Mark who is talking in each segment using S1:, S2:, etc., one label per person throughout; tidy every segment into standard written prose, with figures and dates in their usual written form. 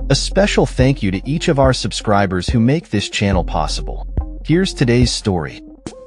S1: A special thank you to each of our subscribers who make this channel possible. Here's today's story.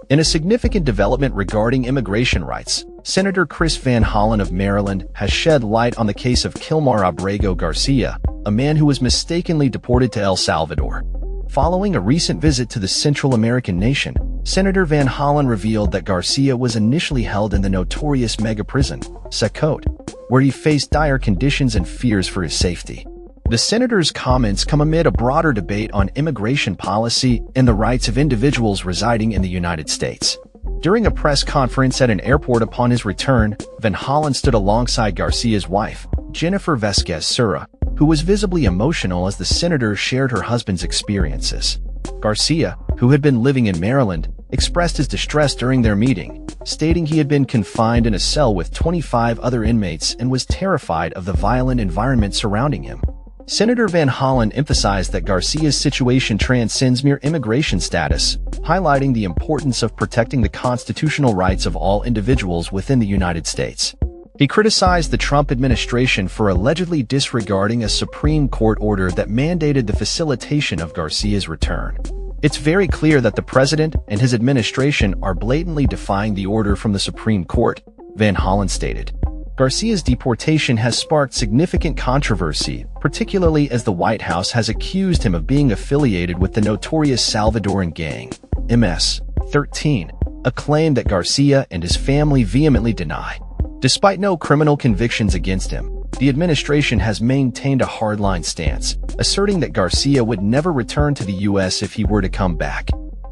S1: In a significant development regarding immigration rights, Senator Chris Van Hollen of Maryland has shed light on the case of Kilmar Abrego Garcia, a man who was mistakenly deported to El Salvador. Following a recent visit to the Central American nation, Senator Van Hollen revealed that Garcia was initially held in the notorious mega-prison, Salvador, where he faced dire conditions and fears for his safety. The senator's comments come amid a broader debate on immigration policy and the rights of individuals residing in the United States. During a press conference at an airport upon his return, Van Hollen stood alongside Garcia's wife, Jennifer Vasquez Sura, who was visibly emotional as the senator shared her husband's experiences. Garcia, who had been living in Maryland, expressed his distress during their meeting, stating he had been confined in a cell with 25 other inmates and was terrified of the violent environment surrounding him. Senator Van Hollen emphasized that Garcia's situation transcends mere immigration status, highlighting the importance of protecting the constitutional rights of all individuals within the United States. He criticized the Trump administration for allegedly disregarding a Supreme Court order that mandated the facilitation of Garcia's return. It's very clear that the president and his administration are blatantly defying the order from the Supreme Court, Van Hollen stated. Garcia's deportation has sparked significant controversy, particularly as the White House has accused him of being affiliated with the notorious Salvadoran gang, MS-13, a claim that Garcia and his family vehemently deny. Despite no criminal convictions against him, the administration has maintained a hardline stance, asserting that Garcia would never return to the U.S. if he were to come back.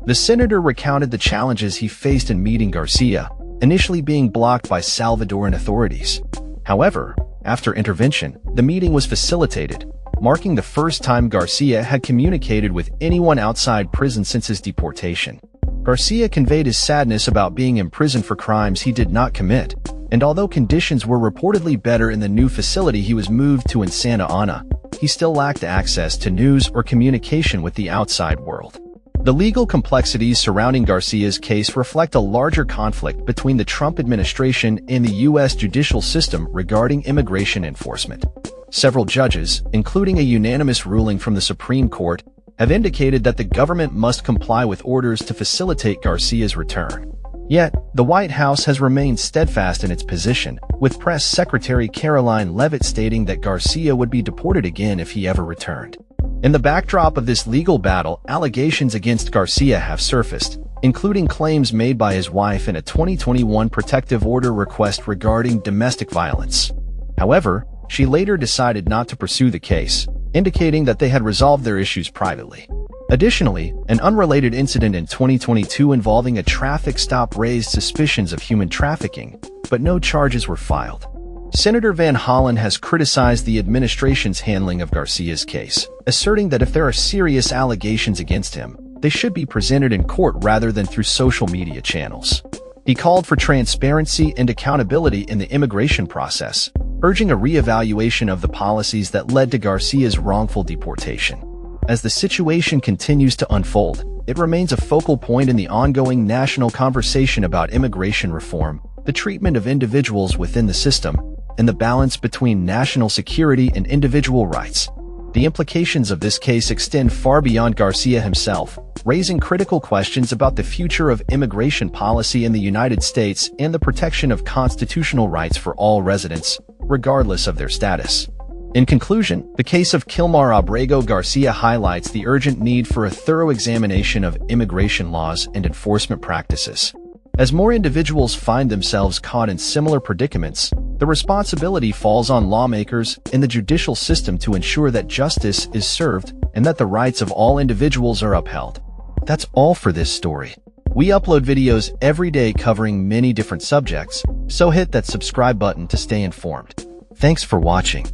S1: The senator recounted the challenges he faced in meeting Garcia, initially being blocked by Salvadoran authorities. However, after intervention, the meeting was facilitated, marking the first time Garcia had communicated with anyone outside prison since his deportation. Garcia conveyed his sadness about being imprisoned for crimes he did not commit, and although conditions were reportedly better in the new facility he was moved to in Santa Ana, he still lacked access to news or communication with the outside world. The legal complexities surrounding Garcia's case reflect a larger conflict between the Trump administration and the U.S. judicial system regarding immigration enforcement. Several judges, including a unanimous ruling from the Supreme Court, have indicated that the government must comply with orders to facilitate Garcia's return. Yet, the White House has remained steadfast in its position, with Press Secretary Karoline Leavitt stating that Garcia would be deported again if he ever returned. In the backdrop of this legal battle, allegations against Garcia have surfaced, including claims made by his wife in a 2021 protective order request regarding domestic violence. However, she later decided not to pursue the case, indicating that they had resolved their issues privately. Additionally, an unrelated incident in 2022 involving a traffic stop raised suspicions of human trafficking, but no charges were filed. Senator Van Hollen has criticized the administration's handling of Garcia's case, asserting that if there are serious allegations against him, they should be presented in court rather than through social media channels. He called for transparency and accountability in the immigration process, urging a re-evaluation of the policies that led to Garcia's wrongful deportation. As the situation continues to unfold, it remains a focal point in the ongoing national conversation about immigration reform, the treatment of individuals within the system, and the balance between national security and individual rights. The implications of this case extend far beyond Garcia himself, raising critical questions about the future of immigration policy in the United States and the protection of constitutional rights for all residents, regardless of their status. In conclusion, the case of Kilmar Abrego Garcia highlights the urgent need for a thorough examination of immigration laws and enforcement practices. As more individuals find themselves caught in similar predicaments, the responsibility falls on lawmakers and the judicial system to ensure that justice is served and that the rights of all individuals are upheld. That's all for this story. We upload videos every day covering many different subjects, so hit that subscribe button to stay informed. Thanks for watching.